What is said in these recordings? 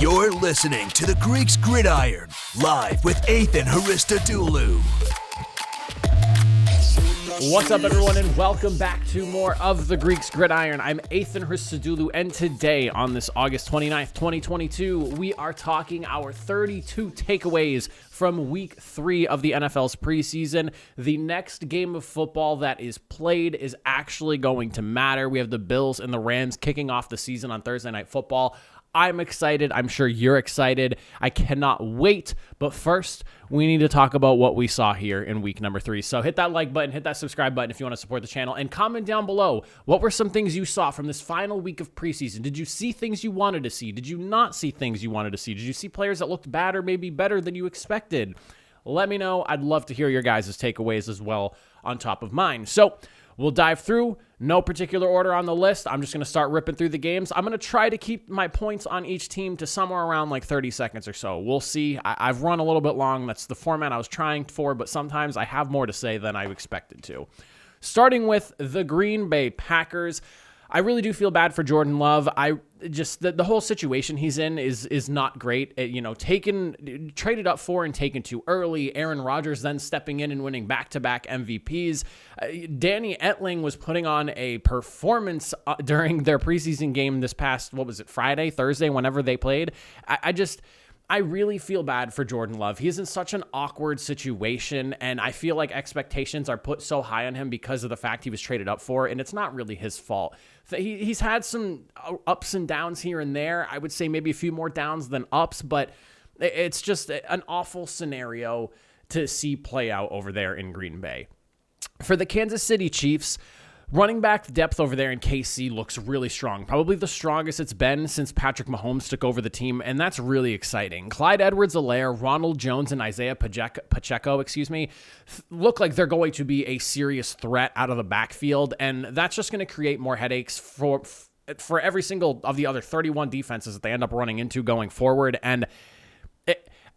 You're listening to the Greeks Gridiron, live with Ethan Haristodoulou. What's up, everyone, and welcome back to more of the Greeks Gridiron. I'm Ethan Haristodoulou, and today, on this August 29th, 2022, we are talking our 32 takeaways from Week 3 of the NFL's preseason. The next game of football that is played is actually going to matter. We have the Bills and the Rams kicking off the season on Thursday Night Football. I'm excited. I'm sure you're excited. I cannot wait. But first, we need to talk about what we saw here in week number 3. So hit that like button, hit that subscribe button if you want to support the channel, and comment down below. What were some things you saw from this final week of preseason? Did you see things you wanted to see? Did you not see things you wanted to see? Did you see players that looked bad or maybe better than you expected? Let me know. I'd love to hear your guys' takeaways as well on top of mine. So we'll dive through. No particular order on the list. I'm just going to start ripping through the games. I'm going to try to keep my points on each team to somewhere around like 30 seconds or so. We'll see. I've run a little bit long. That's the format I was trying for, but sometimes I have more to say than I expected to. Starting with the Green Bay Packers. I really do feel bad for Jordan Love. The whole situation he's in is not great. Traded up for and taken too early. Aaron Rodgers then stepping in and winning back-to-back MVPs. Danny Etling was putting on a performance during their preseason game this past, Friday, Thursday, whenever they played. I really feel bad for Jordan Love. He's in such an awkward situation, and I feel like expectations are put so high on him because of the fact he was traded up for, and it's not really his fault. He's had some ups and downs here and there. I would say maybe a few more downs than ups, but it's just an awful scenario to see play out over there in Green Bay. For the Kansas City Chiefs, running back depth over there in KC looks really strong. Probably the strongest it's been since Patrick Mahomes took over the team, and that's really exciting. Clyde Edwards-Helaire, Ronald Jones, and Isaiah Pacheco, look like they're going to be a serious threat out of the backfield, and that's just going to create more headaches for every single of the other 31 defenses that they end up running into going forward. And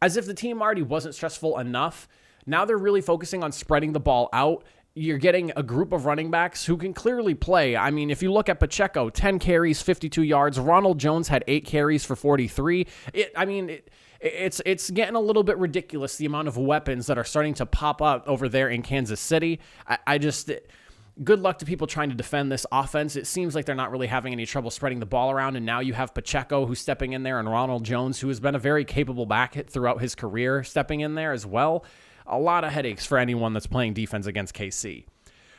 as if the team already wasn't stressful enough, now they're really focusing on spreading the ball out. You're getting a group of running backs who can clearly play. I mean, if you look at Pacheco, 10 carries, 52 yards. Ronald Jones had 8 carries for 43. It's getting a little bit ridiculous, the amount of weapons that are starting to pop up over there in Kansas City. Good luck to people trying to defend this offense. It seems like they're not really having any trouble spreading the ball around, and now you have Pacheco who's stepping in there, and Ronald Jones, who has been a very capable back throughout his career, stepping in there as well. A lot of headaches for anyone that's playing defense against KC.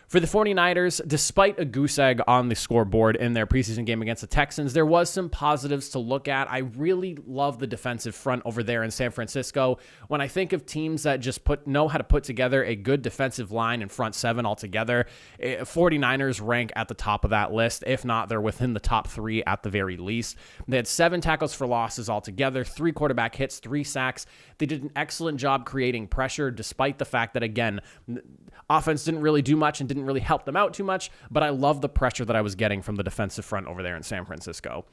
For the 49ers, despite a goose egg on the scoreboard in their preseason game against the Texans, there was some positives to look at. I really love the defensive front over there in San Francisco. When I think of teams that just know how to put together a good defensive line and front seven altogether, 49ers rank at the top of that list. If not, they're within the top 3 at the very least. They had 7 tackles for losses altogether, 3 quarterback hits, 3 sacks. They did an excellent job creating pressure, despite the fact that, again, offense didn't really do much and didn't really help them out too much, but I love the pressure that I was getting from the defensive front over there in San Francisco.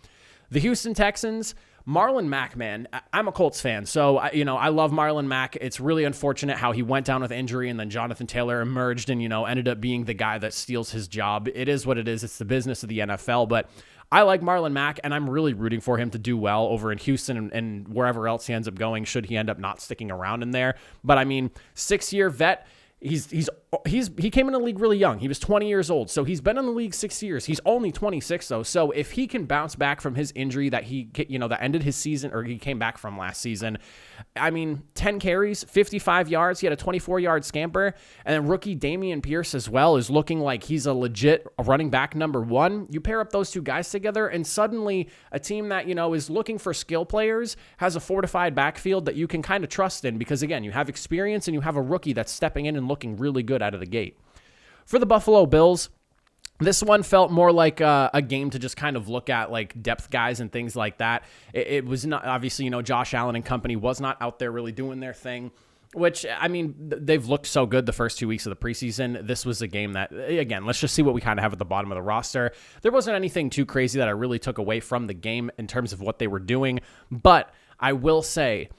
The Houston Texans, Marlon Mack, man, I'm a Colts fan, so I love Marlon Mack. It's really unfortunate how he went down with injury, and then Jonathan Taylor emerged and ended up being the guy that steals his job. It is what it is. It's the business of the NFL, but I like Marlon Mack, and I'm really rooting for him to do well over in Houston and wherever else he ends up going, should he end up not sticking around in there. But I mean, 6-year vet. He came in the league really young. He was 20 years old, so he's been in the league 6 years. He's only 26 though, so if he can bounce back from his injury that that ended his season, or he came back from last season, 10 carries, 55 yards. He had a 24-yard scamper, and then rookie Dameon Pierce as well is looking like he's a legit running back number 1. You pair up those two guys together, and suddenly a team that is looking for skill players has a fortified backfield that you can kind of trust in, because again, you have experience and you have a rookie that's stepping in and looking really good out of the gate. For the Buffalo Bills, this one felt more like a game to just kind of look at like depth guys and things like that. It was not, obviously, Josh Allen and company was not out there really doing their thing, which, they've looked so good the first 2 weeks of the preseason. This was a game that, again, let's just see what we kind of have at the bottom of the roster. There wasn't anything too crazy that I really took away from the game in terms of what they were doing, but I will say,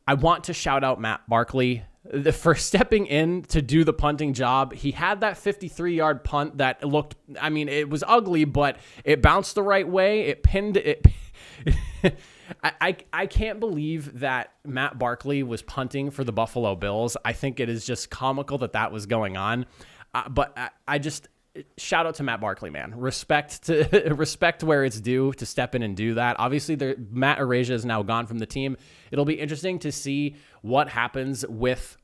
I want to shout out Matt Barkley for stepping in to do the punting job. He had that 53-yard punt that looked, it was ugly, but it bounced the right way. It pinned it. I can't believe that Matt Barkley was punting for the Buffalo Bills. I think it is just comical that was going on. But I just shout out to Matt Barkley, man. Respect where it's due to step in and do that. Obviously, Matt Araiza is now gone from the team. It'll be interesting to see what happens with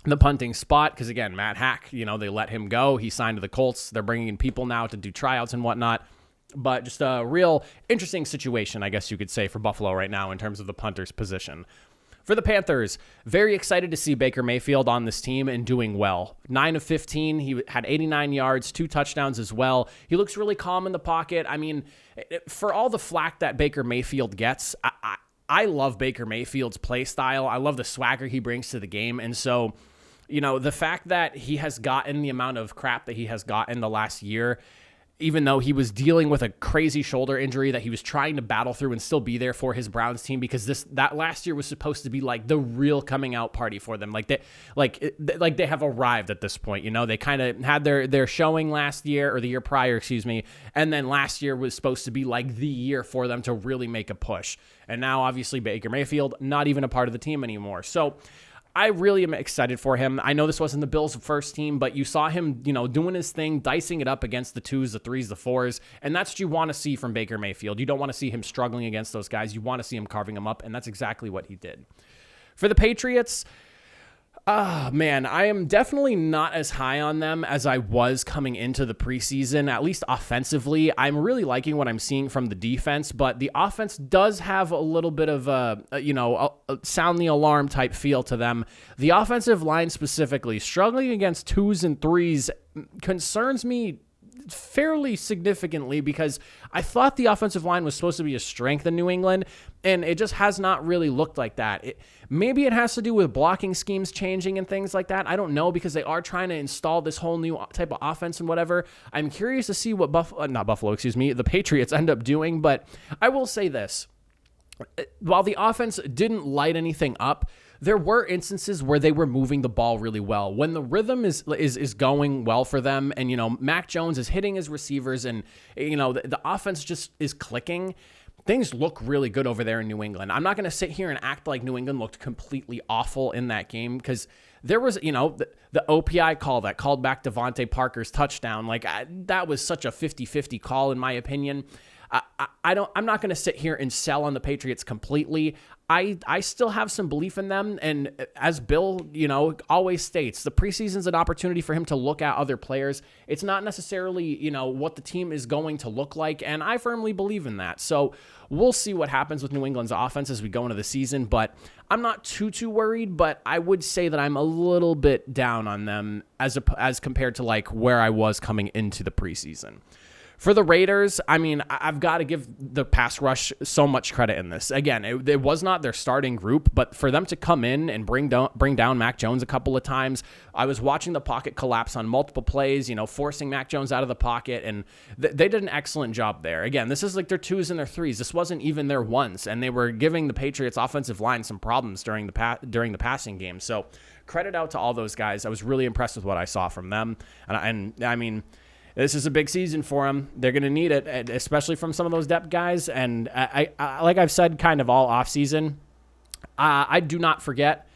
the punting spot, because again, Matt Hack, they let him go. He signed to the Colts. They're bringing in people now to do tryouts and whatnot. But just a real interesting situation, I guess you could say, for Buffalo right now in terms of the punter's position. For the Panthers, very excited to see Baker Mayfield on this team and doing well. 9 of 15, he had 89 yards, 2 touchdowns as well. He looks really calm in the pocket. I mean, for all the flack that Baker Mayfield gets, I love Baker Mayfield's play style. I love the swagger he brings to the game. And so, the fact that he has gotten the amount of crap that he has gotten the last year, even though he was dealing with a crazy shoulder injury that he was trying to battle through and still be there for his Browns team, because that last year was supposed to be like the real coming out party for them. Like they have arrived at this point. They kind of had their showing last year, or the year prior, and then last year was supposed to be like the year for them to really make a push. And now obviously Baker Mayfield not even a part of the team anymore. So I really am excited for him. I know this wasn't the Bills' first team, but you saw him, doing his thing, dicing it up against the 2s, the 3s, the 4s, and that's what you want to see from Baker Mayfield. You don't want to see him struggling against those guys. You want to see him carving them up, and that's exactly what he did. For the Patriots, man, I am definitely not as high on them as I was coming into the preseason, at least offensively. I'm really liking what I'm seeing from the defense, but the offense does have a little bit of a sound the alarm type feel to them. The offensive line specifically, struggling against 2s and 3s concerns me fairly significantly, because I thought the offensive line was supposed to be a strength in New England, and it just has not really looked like that. Maybe it has to do with blocking schemes changing and things like that. I don't know, because they are trying to install this whole new type of offense and whatever. I'm curious to see what the Patriots end up doing, but I will say this. While the offense didn't light anything up, there were instances where they were moving the ball really well. When the rhythm is going well for them, and, Mac Jones is hitting his receivers, and, the offense just is clicking, things look really good over there in New England. I'm not going to sit here and act like New England looked completely awful in that game, because there was, the OPI call that called back Devontae Parker's touchdown. That was such a 50-50 call, in my opinion. I'm not going to sit here and sell on the Patriots completely. I still have some belief in them, and as Bill, always states, the preseason's an opportunity for him to look at other players. It's not necessarily, what the team is going to look like, and I firmly believe in that. So we'll see what happens with New England's offense as we go into the season, but I'm not too worried, but I would say that I'm a little bit down on them as compared to where I was coming into the preseason. For the Raiders, I mean, I've got to give the pass rush so much credit in this. Again, it was not their starting group, but for them to come in and bring down Mac Jones a couple of times, I was watching the pocket collapse on multiple plays, forcing Mac Jones out of the pocket, and they did an excellent job there. Again, this is like their 2s and their 3s. This wasn't even their 1s, and they were giving the Patriots offensive line some problems during the passing game. So credit out to all those guys. I was really impressed with what I saw from them, and I mean, this is a big season for them. They're going to need it, especially from some of those depth guys. And I like I've said kind of all offseason, I do not forget.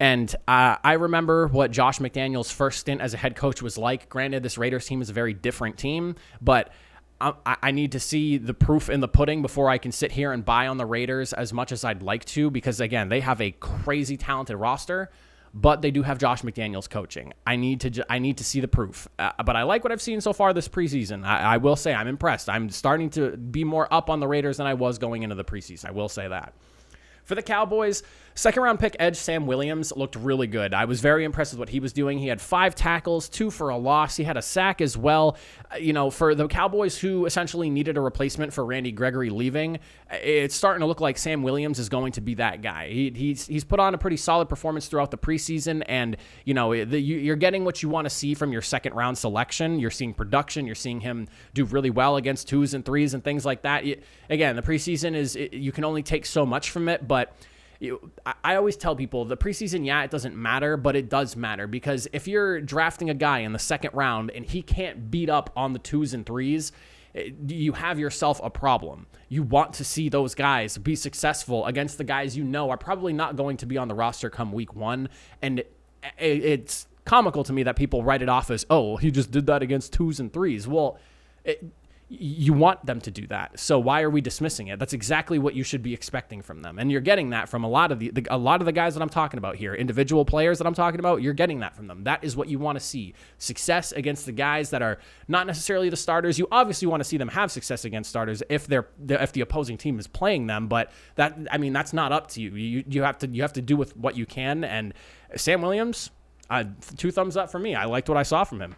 And I remember what Josh McDaniels' first stint as a head coach was like. Granted, this Raiders team is a very different team, but I need to see the proof in the pudding before I can sit here and buy on the Raiders as much as I'd like to, because, again, they have a crazy talented roster, but they do have Josh McDaniels coaching. I need to see the proof. But I like what I've seen so far this preseason. I will say I'm impressed. I'm starting to be more up on the Raiders than I was going into the preseason. I will say that. For the Cowboys, second-round pick edge Sam Williams looked really good. I was very impressed with what he was doing. He had 5 tackles, 2 for a loss. He had a sack as well. For the Cowboys, who essentially needed a replacement for Randy Gregory leaving, it's starting to look like Sam Williams is going to be that guy. He's put on a pretty solid performance throughout the preseason, and you're getting what you want to see from your second-round selection. You're seeing production. You're seeing him do really well against 2s and 3s and things like that. Again, the preseason you can only take so much from it, but I always tell people the preseason, it doesn't matter, but it does matter, because if you're drafting a guy in the second round and he can't beat up on the 2s and 3s, you have yourself a problem. You want to see those guys be successful against the guys you know are probably not going to be on the roster come week 1. And it's comical to me that people write it off as, oh, he just did that against 2s and 3s. Well, you want them to do that. So why are we dismissing it? That's exactly what you should be expecting from them. And you're getting that from a lot of the guys that I'm talking about here, individual players that I'm talking about. You're getting that from them. That is what you want to see. Success against the guys that are not necessarily the starters. You obviously want to see them have success against starters if the opposing team is playing them, but that's not up to you. You have to do with what you can. And Sam Williams, 2 thumbs up for me. I liked what I saw from him.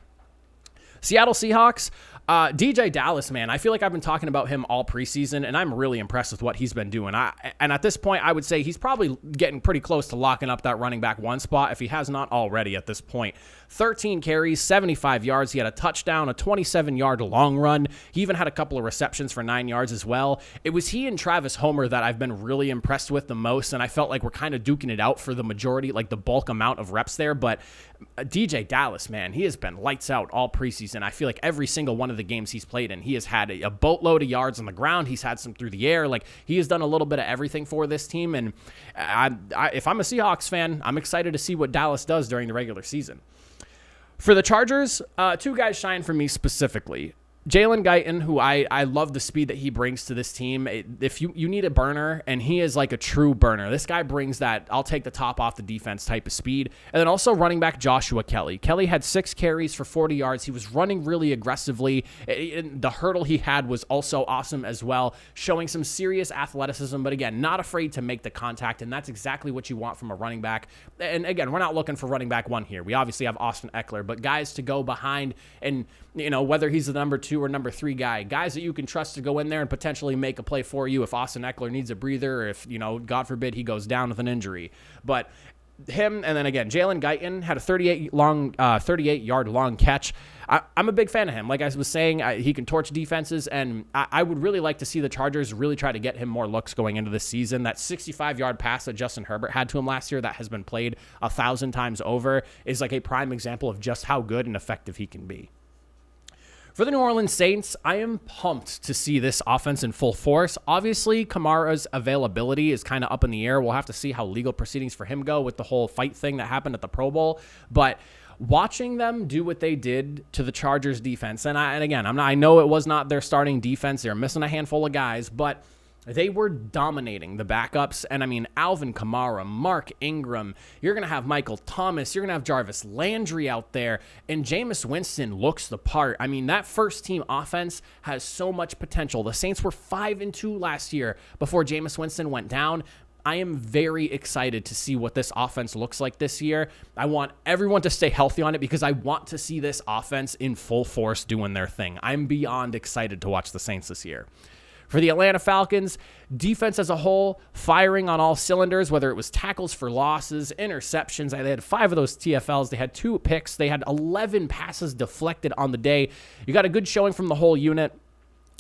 Seattle Seahawks, DJ Dallas, man, I feel like I've been talking about him all preseason, and I'm really impressed with what he's been doing. And at this point, I would say he's probably getting pretty close to locking up that running back 1 spot if he has not already at this point. 13 carries, 75 yards. He had a touchdown, a 27-yard long run. He even had a couple of receptions for 9 yards as well. It was he and Travis Homer that I've been really impressed with the most, and I felt like we're kind of duking it out for the majority, like the bulk amount of reps there. But DJ Dallas, man, he has been lights out all preseason. I feel like every single one of the games he's played in, he has had a boatload of yards on the ground. He's had some through the air. Like, he has done a little bit of everything for this team. And if I'm a Seahawks fan, I'm excited to see what Dallas does during the regular season. For the Chargers, 2 guys shine for me specifically. Jalen Guyton, who I love the speed that he brings to this team. If you need a burner, and he is like a true burner. This guy brings that I'll take the top off the defense type of speed. And then also running back Joshua Kelly. Kelly had 6 carries for 40 yards. He was running really aggressively. The hurdle he had was also awesome as well, showing some serious athleticism, but again, not afraid to make the contact, and that's exactly what you want from a running back. And again, we're not looking for running back 1 here. We obviously have Austin Eckler, but guys to go behind, and whether he's the number 2 or number 3 guy, guys that you can trust to go in there and potentially make a play for you if Austin Eckler needs a breather, or if, God forbid, he goes down with an injury. But him, and then again, Jalen Guyton had a 38-yard long catch. I'm a big fan of him. Like I was saying, he can torch defenses, and I would really like to see the Chargers really try to get him more looks going into this season. That 65-yard pass that Justin Herbert had to him last year that has been played 1,000 times over is like a prime example of just how good and effective he can be. For the New Orleans Saints, I am pumped to see this offense in full force. Obviously, Kamara's availability is kind of up in the air. We'll have to see how legal proceedings for him go with the whole fight thing that happened at the Pro Bowl. But watching them do what they did to the Chargers defense, and I know it was not their starting defense. They're missing a handful of guys, but they were dominating the backups. And Alvin Kamara, Mark Ingram, you're going to have Michael Thomas, you're going to have Jarvis Landry out there, and Jameis Winston looks the part. That first team offense has so much potential. The Saints were 5-2 last year before Jameis Winston went down. I am very excited to see what this offense looks like this year. I want everyone to stay healthy on it because I want to see this offense in full force doing their thing. I'm beyond excited to watch the Saints this year. For the Atlanta Falcons, defense as a whole, firing on all cylinders, whether it was tackles for losses, interceptions. They had 5 of those TFLs. They had 2 picks. They had 11 passes deflected on the day. You got a good showing from the whole unit.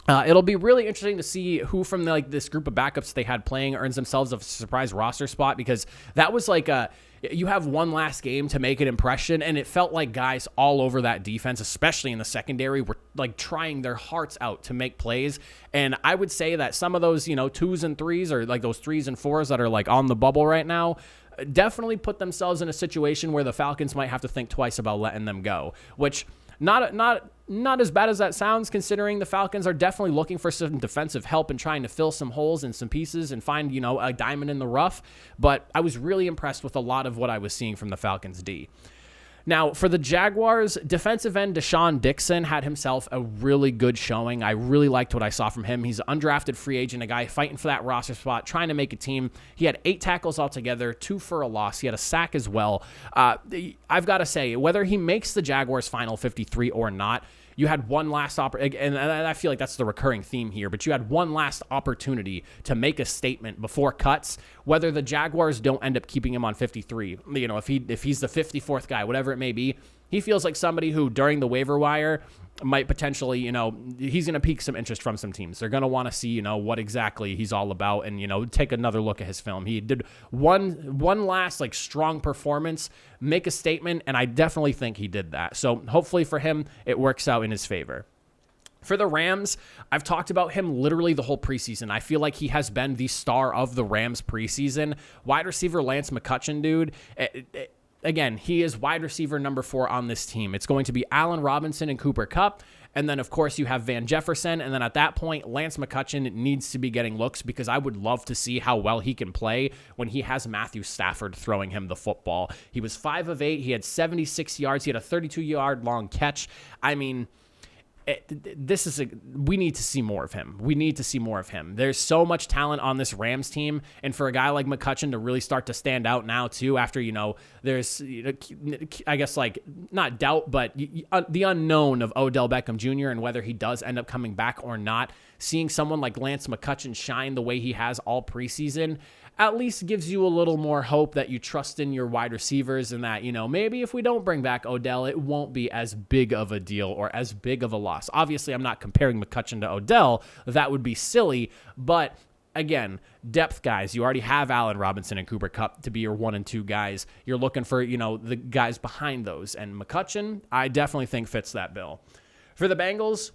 It'll be really interesting to see who from this group of backups they had playing earns themselves a surprise roster spot, because that was you have one last game to make an impression, and it felt like guys all over that defense, especially in the secondary, were trying their hearts out to make plays. And I would say that some of those 2s and 3s, or those 3s and 4s that are on the bubble right now, definitely put themselves in a situation where the Falcons might have to think twice about letting them go, which not as bad as that sounds, considering the Falcons are definitely looking for some defensive help and trying to fill some holes and some pieces and find, a diamond in the rough. But I was really impressed with a lot of what I was seeing from the Falcons D. Now, for the Jaguars, defensive end Deshaun Dixon had himself a really good showing. I really liked what I saw from him. He's an undrafted free agent, a guy fighting for that roster spot, trying to make a team. He had 8 tackles altogether, 2 for a loss. He had a sack as well. I've got to say, whether he makes the Jaguars' final 53 or not, you had one last opportunity, and I feel like that's the recurring theme here, but you had one last opportunity to make a statement before cuts, whether the Jaguars don't end up keeping him on 53. If he's the 54th guy, whatever it may be, he feels like somebody who during the waiver wire might potentially, he's going to pique some interest from some teams. They're going to want to see, what exactly he's all about and, take another look at his film. He did one last strong performance, make a statement, and I definitely think he did that. So hopefully for him, it works out in his favor. For the Rams, I've talked about him literally the whole preseason. I feel like he has been the star of the Rams preseason. Wide receiver Lance McCutcheon, dude. Again, he is wide receiver number 4 on this team. It's going to be Allen Robinson and Cooper Kupp. And then, of course, you have Van Jefferson. And then at that point, Lance McCutcheon needs to be getting looks because I would love to see how well he can play when he has Matthew Stafford throwing him the football. He was 5 of 8. He had 76 yards. He had a 32-yard long catch. I mean, we need to see more of him. We need to see more of him. There's so much talent on this Rams team, and for a guy like McCutcheon to really start to stand out now too, after there's I guess like not doubt, but the unknown of Odell Beckham Jr. and whether he does end up coming back or not. Seeing someone like Lance McCutcheon shine the way he has all preseason at least gives you a little more hope that you trust in your wide receivers and that, maybe if we don't bring back Odell, it won't be as big of a deal or as big of a loss. Obviously, I'm not comparing McCutcheon to Odell. That would be silly. But again, depth guys, you already have Allen Robinson and Cooper Kupp to be your 1 and 2 guys. You're looking for, the guys behind those. And McCutcheon, I definitely think fits that bill. For the Bengals,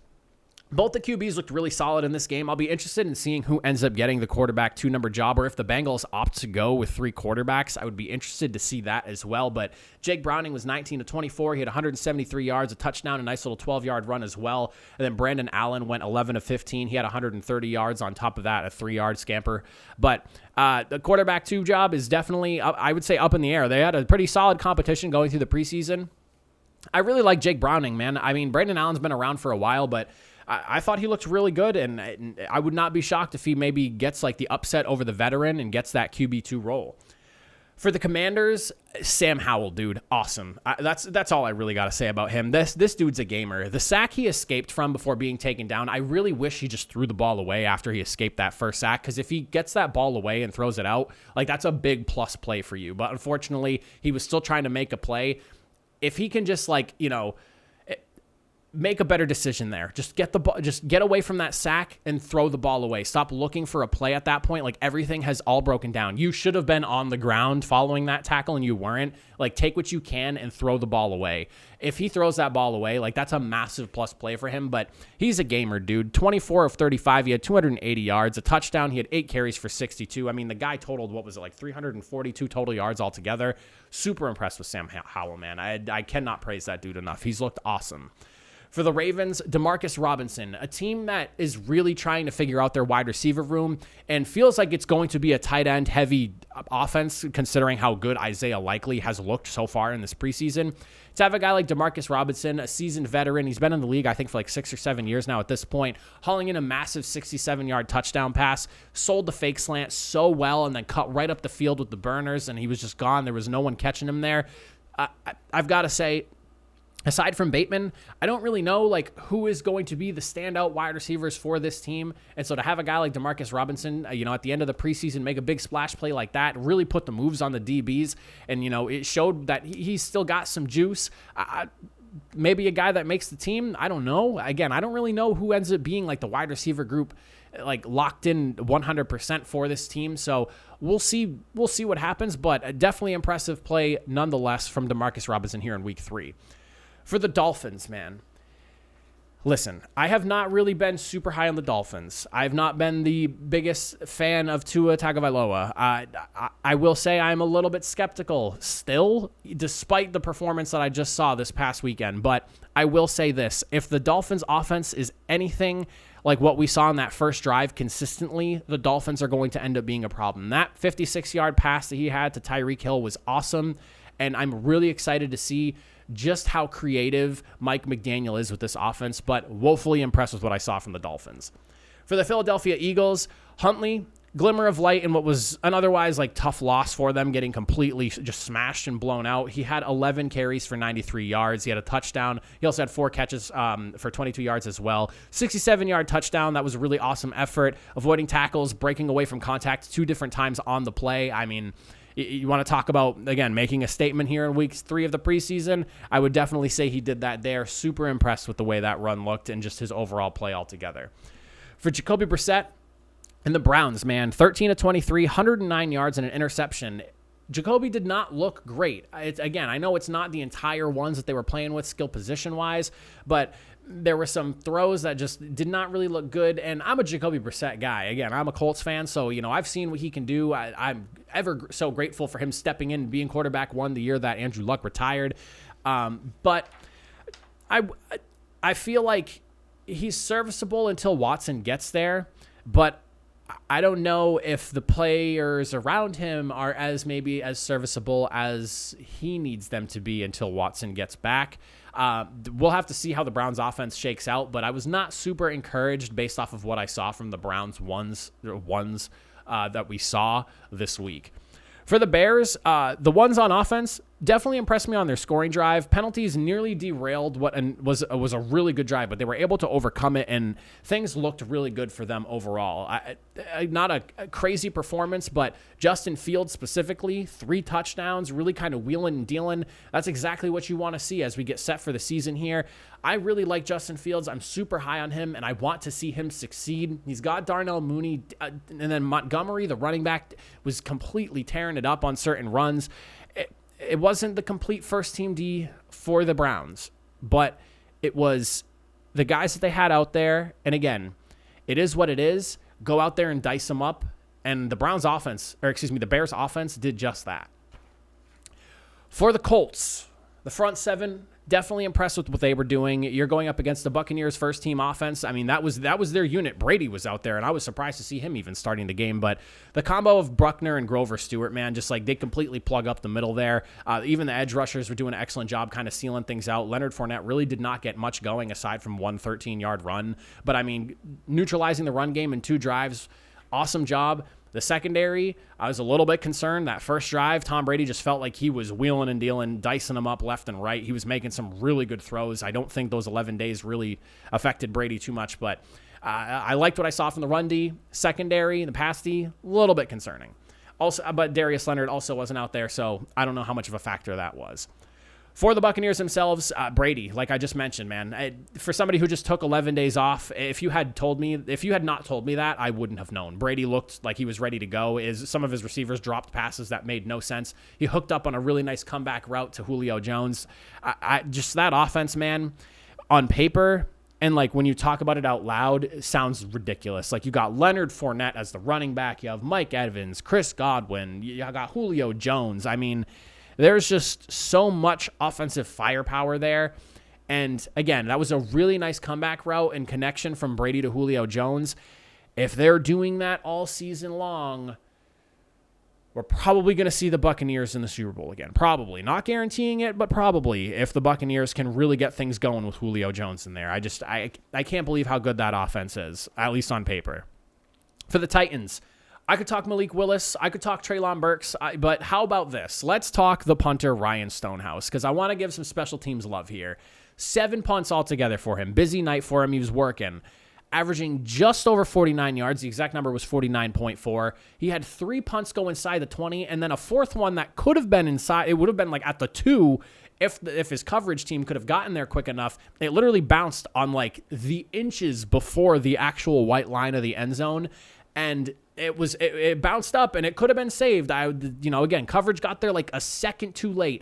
both the QBs looked really solid in this game. I'll be interested in seeing who ends up getting the quarterback 2-number job, or if the Bengals opt to go with 3 quarterbacks. I would be interested to see that as well. But Jake Browning was 19 of 24. He had 173 yards, a touchdown, a nice little 12-yard run as well. And then Brandon Allen went 11 of 15. He had 130 yards on top of that, a 3-yard scamper. But the quarterback 2 job is definitely, I would say, up in the air. They had a pretty solid competition going through the preseason. I really like Jake Browning, man. I mean, Brandon Allen's been around for a while, but I thought he looked really good, and I would not be shocked if he maybe gets like the upset over the veteran and gets that QB2 role. For the Commanders, Sam Howell, dude, awesome. That's all I really got to say about him. This dude's a gamer. The sack he escaped from before being taken down, I really wish he just threw the ball away after he escaped that first sack, because if he gets that ball away and throws it out, like that's a big plus play for you. But unfortunately, he was still trying to make a play. If he can just make a better decision there. Just get the ball, just get away from that sack and throw the ball away. Stop looking for a play at that point. Like, everything has all broken down. You should have been on the ground following that tackle and you weren't. Like, take what you can and throw the ball away. If he throws that ball away, like, that's a massive plus play for him, but he's a gamer, dude. 24 of 35. He had 280 yards, a touchdown. He had 8 carries for 62. I mean, the guy totaled, 342 total yards altogether. Super impressed with Sam Howell, man. I cannot praise that dude enough. He's looked awesome. For the Ravens, Demarcus Robinson, a team that is really trying to figure out their wide receiver room and feels like it's going to be a tight end heavy offense considering how good Isaiah Likely has looked so far in this preseason. To have a guy like Demarcus Robinson, a seasoned veteran, he's been in the league, I think, for like 6 or 7 years now at this point, hauling in a massive 67-yard touchdown pass, sold the fake slant so well, and then cut right up the field with the burners, and he was just gone. There was no one catching him there. I've got to say, aside from Bateman, I don't really know who is going to be the standout wide receivers for this team. And so to have a guy like Demarcus Robinson, at the end of the preseason, make a big splash play like that, really put the moves on the DBs, and it showed that he's still got some juice. Maybe a guy that makes the team. I don't know. Again, I don't really know who ends up being the wide receiver group locked in 100% for this team. So we'll see what happens, but a definitely impressive play nonetheless from Demarcus Robinson here in week 3. For the Dolphins, man, listen, I have not really been super high on the Dolphins. I've not been the biggest fan of Tua Tagovailoa. I will say I'm a little bit skeptical still, despite the performance that I just saw this past weekend. But I will say this. If the Dolphins' offense is anything like what we saw in that first drive consistently, the Dolphins are going to end up being a problem. That 56-yard pass that he had to Tyreek Hill was awesome, and I'm really excited to see just how creative Mike McDaniel is with this offense, but woefully impressed with what I saw from the Dolphins. For the Philadelphia Eagles, Huntley, glimmer of light in what was an otherwise tough loss for them, getting completely just smashed and blown out. He had 11 carries for 93 yards. He had a touchdown. He also had 4 catches for 22 yards as well. 67-yard touchdown. That was a really awesome effort, avoiding tackles, breaking away from contact 2 different times on the play. I mean, you want to talk about, again, making a statement here in week 3 of the preseason? I would definitely say he did that there. Super impressed with the way that run looked and just his overall play altogether. For Jacoby Brissett and the Browns, man, 13 of 23, 109 yards and an interception. Jacoby did not look great. Again, I know it's not the entire ones that they were playing with skill position-wise, but there were some throws that just did not really look good, and I'm a Jacoby Brissett guy. Again, I'm a Colts fan, so, I've seen what he can do. I'm ever so grateful for him stepping in and being quarterback one the year that Andrew Luck retired. But I feel like he's serviceable until Watson gets there, but I don't know if the players around him are maybe as serviceable as he needs them to be until Watson gets back. We'll have to see how the Browns offense shakes out, but I was not super encouraged based off of what I saw from the Browns ones that we saw this week. For the Bears, the ones on offense definitely impressed me on their scoring drive. Penalties nearly derailed what was a really good drive, but they were able to overcome it, and things looked really good for them overall. Not a crazy performance, but Justin Fields specifically, 3 touchdowns, really kind of wheeling and dealing. That's exactly what you want to see as we get set for the season here. I really like Justin Fields. I'm super high on him, and I want to see him succeed. He's got Darnell Mooney, and then Montgomery, the running back, was completely tearing it up on certain runs. It wasn't the complete first-team D for the Browns, but it was the guys that they had out there. And again, it is what it is. Go out there and dice them up. And the the Bears offense did just that. For the Colts, the front seven, definitely impressed with what they were doing. You're going up against the Buccaneers' first-team offense. I mean, that was their unit. Brady was out there, and I was surprised to see him even starting the game. But the combo of Bruckner and Grover Stewart, man, just like they completely plug up the middle there. Even the edge rushers were doing an excellent job kind of sealing things out. Leonard Fournette really did not get much going aside from one 13-yard run. But, I mean, neutralizing the run game in 2 drives, awesome job. The secondary, I was a little bit concerned. That first drive, Tom Brady just felt like he was wheeling and dealing, dicing them up left and right. He was making some really good throws. I don't think those 11 days really affected Brady too much, but I liked what I saw from the run D. Secondary, the pass D, a little bit concerning. Also, but Darius Leonard also wasn't out there, so I don't know how much of a factor that was. For the Buccaneers themselves, Brady, like I just mentioned, man, for somebody who just took 11 days off, if you had not told me that, I wouldn't have known. Brady looked like he was ready to go. Some of his receivers dropped passes that made no sense. He hooked up on a really nice comeback route to Julio Jones. Just that offense, man, on paper, and like when you talk about it out loud, it sounds ridiculous. Like you got Leonard Fournette as the running back. You have Mike Evans, Chris Godwin. You got Julio Jones. I mean, there's just so much offensive firepower there. And again, that was a really nice comeback route and connection from Brady to Julio Jones. If they're doing that all season long, we're probably going to see the Buccaneers in the Super Bowl again. Probably. Not guaranteeing it, but probably, if the Buccaneers can really get things going with Julio Jones in there. I can't believe how good that offense is, at least on paper. For the Titans, I could talk Malik Willis. I could talk Treylon Burks. But how about this? Let's talk the punter, Ryan Stonehouse, because I want to give some special teams love here. 7 punts altogether for him. Busy night for him. He was working. Averaging just over 49 yards. The exact number was 49.4. He had 3 punts go inside the 20, and then a 4th one that could have been inside. It would have been like at the 2 if his coverage team could have gotten there quick enough. It literally bounced on like the inches before the actual white line of the end zone. And it bounced up, and it could have been saved. Again, coverage got there like a second too late.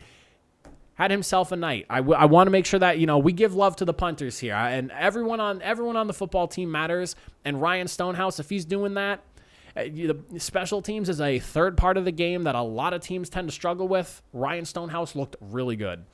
Had himself a night. I want to make sure that we give love to the punters here, and everyone on the football team matters. And Ryan Stonehouse, if he's doing that, the special teams is a third part of the game that a lot of teams tend to struggle with. Ryan Stonehouse looked really good.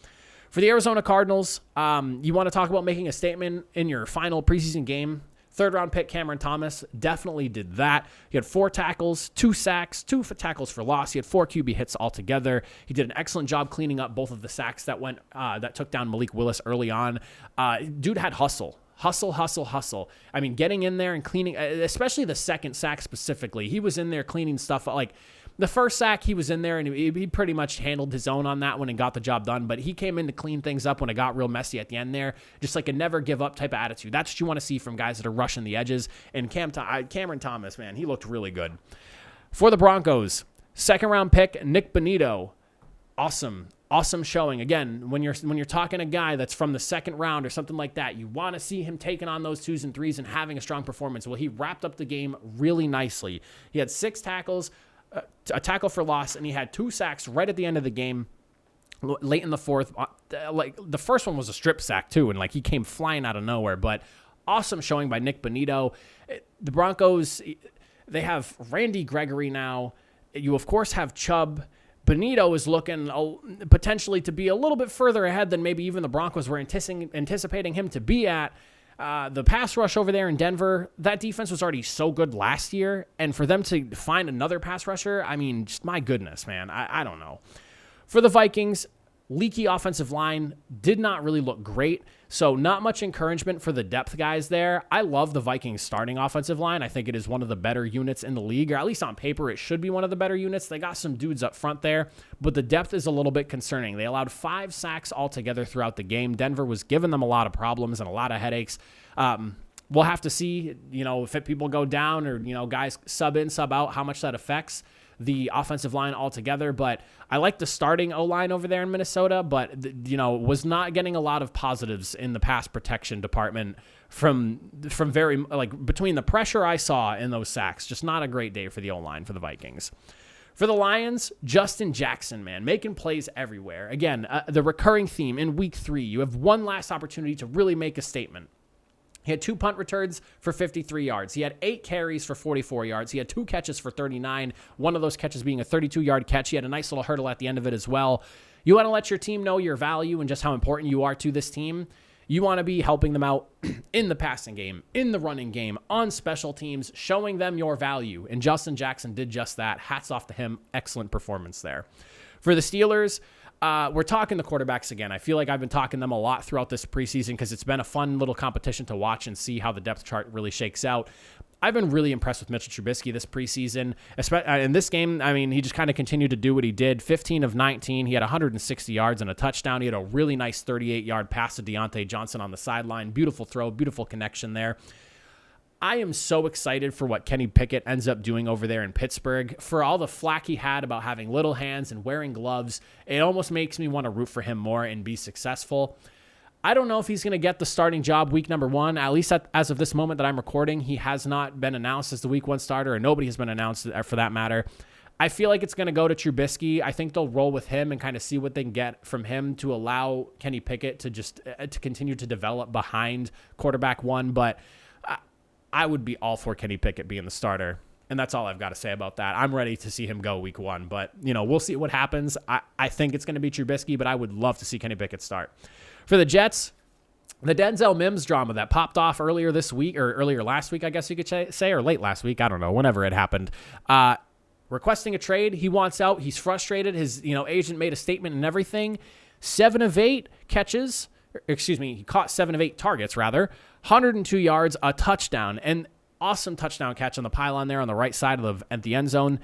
For the Arizona Cardinals, you want to talk about making a statement in your final preseason game. 3rd-round pick Cameron Thomas definitely did that. He had 4 tackles, 2 sacks, 2 tackles for loss. He had 4 QB hits altogether. He did an excellent job cleaning up both of the sacks that took down Malik Willis early on. Dude had hustle. Hustle. I mean, getting in there and cleaning, especially the second sack specifically. He was in there cleaning stuff up. Like, the first sack, he was in there, and he pretty much handled his own on that one and got the job done. But he came in to clean things up when it got real messy at the end there. Just like a never-give-up type of attitude. That's what you want to see from guys that are rushing the edges. And Cameron Thomas, man, he looked really good. For the Broncos, 2nd-round pick Nick Bonito. Awesome showing. Again, when you're talking a guy that's from the 2nd round or something like that, you want to see him taking on those 2s and 3s and having a strong performance. Well, he wrapped up the game really nicely. He had 6 tackles, a tackle for loss, and he had 2 sacks right at the end of the game, late in the fourth. Like the first one was a strip sack too, and like he came flying out of nowhere. But awesome showing by Nick Bonito. The Broncos, they have Randy Gregory now. You of course have Chubb. Bonito is looking potentially to be a little bit further ahead than maybe even the Broncos were anticipating him to be at. The pass rush over there in Denver, that defense was already so good last year, and for them to find another pass rusher, I mean, just my goodness, man, I don't know. For the Vikings, leaky offensive line did not really look great, so not much encouragement for the depth guys there. I love the Vikings starting offensive line. I think it is one of the better units in the league, or at least on paper, it should be one of the better units. They got some dudes up front there, but the depth is a little bit concerning. They allowed 5 sacks altogether throughout the game. Denver was giving them a lot of problems and a lot of headaches. We'll have to see, if people go down or, guys sub in, sub out, how much that affects the offensive line altogether. But I like the starting O-line over there in Minnesota, but, was not getting a lot of positives in the pass protection department from very, between the pressure I saw in those sacks. Just not a great day for the O-line for the Vikings. For the Lions, Justin Jackson, man, making plays everywhere. Again, the recurring theme in week 3, you have one last opportunity to really make a statement. He had 2 punt returns for 53 yards. He had 8 carries for 44 yards. He had 2 catches for 39, one of those catches being a 32-yard catch. He had a nice little hurdle at the end of it as well. You want to let your team know your value and just how important you are to this team. You want to be helping them out in the passing game, in the running game, on special teams, showing them your value. And Justin Jackson did just that. Hats off to him. Excellent performance there. For the Steelers, we're talking the quarterbacks again. I feel like I've been talking them a lot throughout this preseason because it's been a fun little competition to watch and see how the depth chart really shakes out. I've been really impressed with Mitchell Trubisky this preseason. In this game, I mean, he just kind of continued to do what he did. 15 of 19. He had 160 yards and a touchdown. He had a really nice 38-yard pass to Deontay Johnson on the sideline. Beautiful throw, beautiful connection there. I am so excited for what Kenny Pickett ends up doing over there in Pittsburgh. For all the flack he had about having little hands and wearing gloves, it almost makes me want to root for him more and be successful. I don't know if he's going to get the starting job week number 1. At least as of this moment that I'm recording, he has not been announced as the week 1 starter, and nobody has been announced for that matter. I feel like it's going to go to Trubisky. I think they'll roll with him and kind of see what they can get from him to allow Kenny Pickett to just to continue to develop behind quarterback 1, but I would be all for Kenny Pickett being the starter, and that's all I've got to say about that. I'm ready to see him go week 1, but, we'll see what happens. I think it's going to be Trubisky, but I would love to see Kenny Pickett start. For the Jets, the Denzel Mims drama that popped off earlier this week, or earlier last week, I guess you could say, or late last week, I don't know, whenever it happened. Requesting a trade, he wants out, he's frustrated, his agent made a statement and everything. 7 of 8 catches, he caught 7 of 8 targets, rather. 102 yards, a touchdown, and awesome touchdown catch on the pylon there on the right side at the end zone.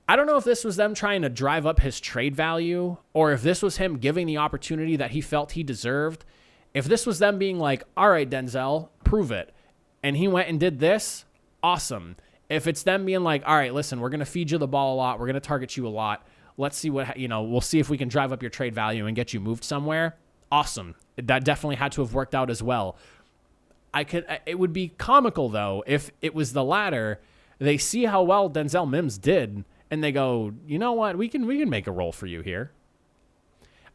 I don't know if this was them trying to drive up his trade value or if this was him giving the opportunity that he felt he deserved. If this was them being like, all right, Denzel, prove it, and he went and did this, awesome. If it's them being like, all right, listen, we're going to feed you the ball a lot, we're going to target you a lot, let's see we'll see if we can drive up your trade value and get you moved somewhere, awesome. That definitely had to have worked out as well. It would be comical, though, if it was the latter. They see how well Denzel Mims did, and they go, you know what, we can make a role for you here.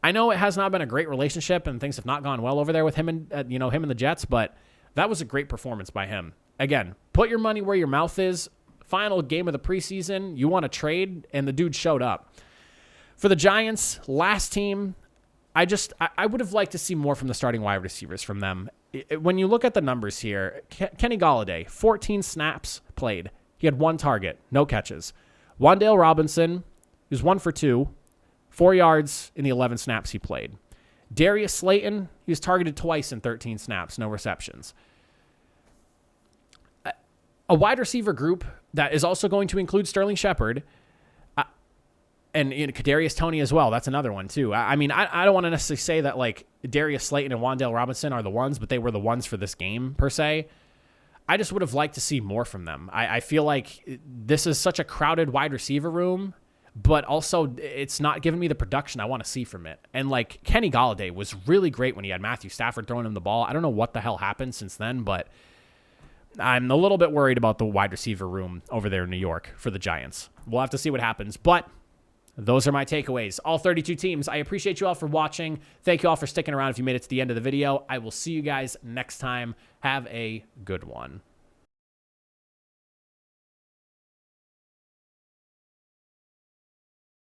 I know it has not been a great relationship, and things have not gone well over there with him and him and the Jets, but that was a great performance by him. Again, put your money where your mouth is. Final game of the preseason, you want to trade, and the dude showed up. For the Giants, last team, I would have liked to see more from the starting wide receivers from them. When you look at the numbers here, Kenny Golladay, 14 snaps played. He had 1 target, no catches. Wan'Dale Robinson, he was 1 for 2, 4 yards in the 11 snaps he played. Darius Slayton, he was targeted twice in 13 snaps, no receptions. A wide receiver group that is also going to include Sterling Shepard, and Kadarius Toney as well. That's another one too. I mean, I don't want to necessarily say that like Darius Slayton and Wan'Dale Robinson are the ones, but they were the ones for this game per se. I just would have liked to see more from them. I feel like this is such a crowded wide receiver room, but also it's not giving me the production I want to see from it. And like Kenny Golladay was really great when he had Matthew Stafford throwing him the ball. I don't know what the hell happened since then, but I'm a little bit worried about the wide receiver room over there in New York for the Giants. We'll have to see what happens, but those are my takeaways. All 32 teams. I appreciate you all for watching. Thank you all for sticking around if you made it to the end of the video. I will see you guys next time. Have a good one.